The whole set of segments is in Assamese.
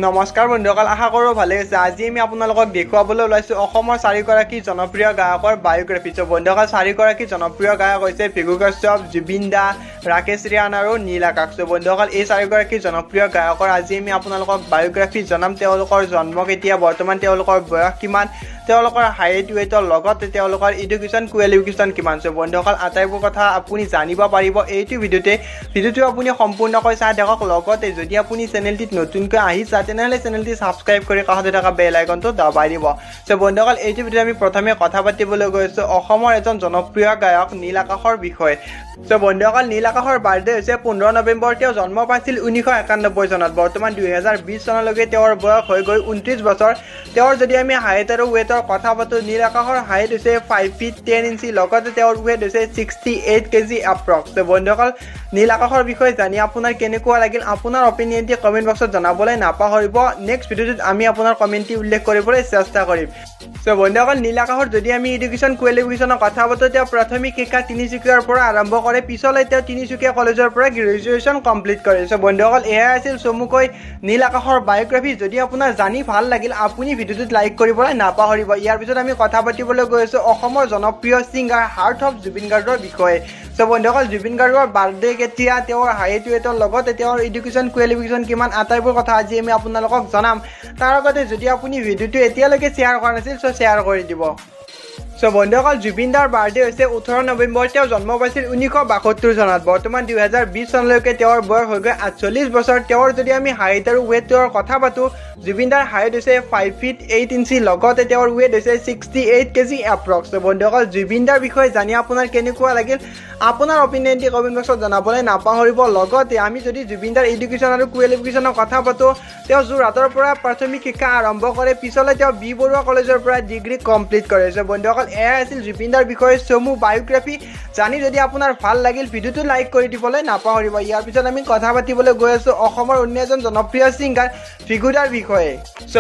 নমস্কাৰ বন্ধুসকল, আশা কৰোঁ ভালে আছে। আজি আমি আপোনালোকক দেখুৱাবলৈ ওলাইছোঁ অসমৰ চাৰিগৰাকী জনপ্ৰিয় গায়কৰ বায়োগ্ৰাফি। বন্ধুসকল, চাৰিগৰাকী জনপ্ৰিয় গায়ক হৈছে ভৃগু কাশ্যপ, জুবিন দা, ৰাকেশ ৰিয়ান আৰু নীল আকাশ। বন্ধুসকল, এই চাৰিগৰাকী জনপ্ৰিয় গায়কৰ আজি আমি আপোনালোকক বায়োগ্ৰাফি জনাম। তেওঁলোকৰ জন্ম কেতিয়া, বৰ্তমান তেওঁলোকৰ বয়স কিমান, তেওঁলোকৰ হাইট ৱেইটৰ লগতে তেওঁলোকৰ এডুকেশ্যন কোৱালিফিকেশ্যন কিমান। বন্ধুসকল, আটাইবোৰ কথা আপুনি জানিব পাৰিব এইটো ভিডিঅ'টো আপুনি সম্পূৰ্ণকৈ চাই থাকক। লগতে যদি আপুনি চেনেলটিত নতুনকৈ আহিছে তেনেহ'লে চেনেলটি ছাবস্ক্ৰাইব কৰি কাষতে থকা বেল আইকনটো দবাই দিব। বন্ধুসকল, এইটো ভিডিঅ'ত আমি প্ৰথমে কথা পাতিবলৈ গৈছোঁ অসমৰ এজন জনপ্ৰিয় গায়ক নীল আকাশৰ বিষয়ে। বন্ধুসকল, নীল আকাশৰ বাৰ্থডে হৈছে 15 নৱেম্বৰ। তেওঁ জন্ম পাইছিল 1991 চনত। বৰ্তমান 2020 চনলৈকে তেওঁৰ বয়স হৈ গৈ 29 বছৰ। তেওঁৰ যদি আমি হাইট আৰু ৱেইটৰ কথা পাতোঁ, নীল আকাশৰ হাইট হৈছে 5 ফিট 10 ইঞ্চি, লগতে তেওঁৰ ৱেইট হৈছে 68 কেজি এপ্ৰক্স। বন্ধুসকল, নীল আকাশৰ বিষয়ে জানি আপোনাৰ কেনেকুৱা লাগিল, আপোনাৰ অপিনিয়নটি কমেণ্ট বক্সত জনাবলৈ নাপাহৰিব। নেক্সট ভিডিঅ'টোত আমি আপোনাৰ কমেণ্টটি উল্লেখ কৰিবলৈ চেষ্টা কৰিম। বন্ধুসকল, নীল আকাশৰ যদি আমি এডুকেশ্যন কোৱালিফিকেশ্যনৰ কথা পাতোঁ, তেওঁ প্ৰাথমিক শিক্ষা তিনিচুকীয়াৰ পৰা আৰম্ভ কৰে। পিছলৈ তেওঁ তিনিচুকীয়া কলেজৰ পৰা গ্ৰেজুৱেশ্যন কমপ্লিট কৰে। বন্ধুসকল, এয়াই আছিল চমুকৈ নীল আকাশৰ বায়োগ্ৰাফি। যদি আপোনাৰ জানি ভাল লাগিল, আপুনি ভিডিঅ'টোত লাইক কৰিবলৈ নাপাহৰিব। ইয়াৰ পিছত আমি কথা পাতিবলৈ গৈ আছোঁ অসমৰ জনপ্ৰিয় ছিংগাৰ হাৰ্ট অফ জুবিন গাৰ্গৰ বিষয়ে। বন্ধুসকল, জুবিন গাৰ্গৰ বাৰ্থডে কেতিয়া, তেওঁৰ হাইট ৱেইটৰ লগতে তেওঁৰ এডুকেশ্যন কোৱালিফিকেশ্যন কিমান, আটাইবোৰ কথা আজি আমি আপোনালোকক জনাম। তাৰ আগতে যদি আপুনি ভিডিঅ'টো এতিয়ালৈকে শ্বেয়াৰ কৰা নাছিল শ্বেয়াৰ কৰি দিব। বন্ধুসকল, জুবিন দাৰ বাৰ্থডে হৈছে 18 নৱেম্বৰ। তেওঁ জন্ম পাইছিল 1972 চনত। বৰ্তমান 2020 চনলৈকে তেওঁৰ বয়স হৈ গৈ 48 বছৰ। তেওঁৰ যদি আমি হাইট আৰু ৱেইটৰ কথা পাতোঁ, জুবিন দাৰ হাইট হৈছে 5 ফিট 8 ইঞ্চি, লগতে তেওঁৰ ৱেইট হৈছে 68 কেজি এপ্ৰক্স। বন্ধুসকল, জুবিন দাৰ বিষয়ে জানি আপোনাৰ কেনেকুৱা লাগিল, আপোনাৰ অপিনিয়নটি কমেণ্ট বক্সত জনাবলৈ নাপাহৰিব। লগতে আমি যদি জুবিন দাৰ এডুকেশ্যন আৰু কোৱালিফিকেশ্যনৰ কথা পাতোঁ, তেওঁ যোৰহাটৰ পৰা প্ৰাথমিক শিক্ষা আৰম্ভ কৰে। পিছলৈ তেওঁ বি বৰুৱা কলেজৰ পৰা ডিগ্ৰী কমপ্লিট কৰে। বন্ধুসকল, এয়াই আছিল জুবিন দাৰ বিষয়ে চমু বায়োগ্ৰাফি। জানি যদি আপোনাৰ ভাল লাগিল, ভিডিঅ'টো লাইক কৰি দিবলৈ নাপাহৰিব। ইয়াৰ পিছত আমি কথা পাতিবলৈ গৈ আছোঁ অসমৰ অন্য এজন জনপ্ৰিয় ছিংগাৰ ভৃগু দাৰ বিষয়ে।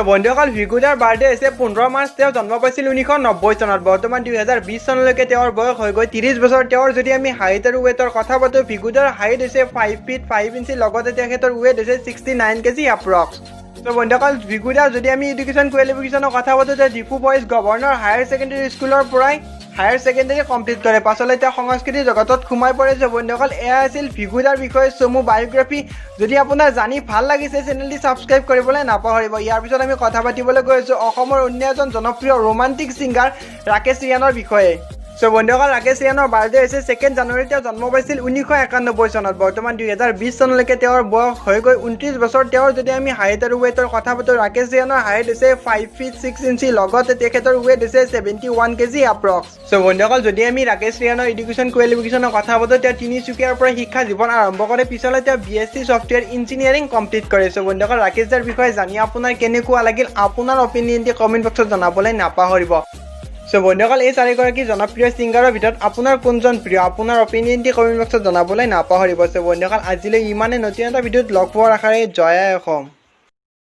বন্ধুসকল, ভৃগু দাৰ বাৰ্থডে হৈছে 15 মাৰ্চ। তেওঁ জন্ম পাইছিল 1990 চনত। বৰ্তমান 2020 চনলৈকে তেওঁৰ বয়স হৈ গৈ 30 বছৰ। তেওঁৰ যদি আমি হাইট আৰু ৱেইটৰ কথা পাতোঁ, ভৃগু দাৰ হাইট হৈছে 5 ফিট 5 ইঞ্চি, লগতে তেখেতৰ ৱেইট হৈছে 69 কেজি এপ্ৰক্স। বন্ধুসকল, ভৃগু দাৰ যদি আমি এডুকেশ্যন কোৱালিফিকেশ্যনৰ কথা পাতোঁ, তেওঁ Diphu boys governor higher secondary স্কুলৰ পৰাই হায়াৰ ছেকেণ্ডেৰী কমপ্লিট কৰে। পাছলৈ তেওঁ সংস্কৃতিৰ জগতত সোমাই পৰে। বন্ধুসকল, এয়া আছিল ভৃগু দাৰ বিষয়ে চমু বায়োগ্ৰাফি। যদি আপোনাৰ জানি ভাল লাগিছে, চেনেলটি ছাবস্ক্ৰাইব কৰিবলৈ নাপাহৰিব। ইয়াৰ পিছত আমি কথা পাতিবলৈ গৈ আছোঁ অসমৰ অন্য এজন জনপ্ৰিয় ৰোমান্টিক ছিংগাৰ ৰাকেশ ৰিয়ানৰ বিষয়ে। বন্ধুসকল, ৰাকেশ ৰিয়ানৰ বাৰ্থডে হৈছে 2 জানুৱাৰী। তেওঁ জন্ম পাইছিল 1991 চনত। বৰ্তমান 2020 চনলৈকে তেওঁৰ বয়স হৈ গৈ 29 বছৰ। তেওঁৰ যদি আমি হাইট আৰু ৱেইটৰ কথা পাতোঁ, ৰাকেশ ৰিয়ানৰ হাইট হৈছে 5 ফিট 6 ইঞ্চি, লগতে তেখেতৰ ৱেইট হৈছে 71 কেজি এপ্ৰক্স। বন্ধুসকল, যদি আমি ৰাকেশ ৰিয়ানৰ এডুকেশ্যন কোৱালিফিকেশ্যনৰ কথা পাতোঁ, তেওঁ তিনিচুকীয়াৰ পৰা শিক্ষা জীৱন আৰম্ভ কৰে। পিছলৈ তেওঁ BSc ছফ্টৱেৰ ইঞ্জিনিয়াৰিং কমপ্লিট কৰে। বন্ধুসকল, ৰাকেশ দাৰ বিষয়ে জানি আপোনাৰ কেনেকুৱা লাগিল, আপোনাৰ অপিনিয়নটি কমেণ্ট বক্সত জনাবলৈ নাপাহৰিব। বন্ধুসকল, এই চাৰিগৰাকী জনপ্ৰিয় ছিংগাৰৰ ভিতৰত আপোনাৰ কোনজন প্ৰিয়, আপোনাৰ অপিনিয়নটি কমেণ্ট বক্সত জনাবলৈ নাপাহৰিব। বন্ধুসকল, আজিলৈ ইমানে। নতুন এটা ভিডিঅ'ত লগ পোৱাৰ আশাৰে জয় আই অসম।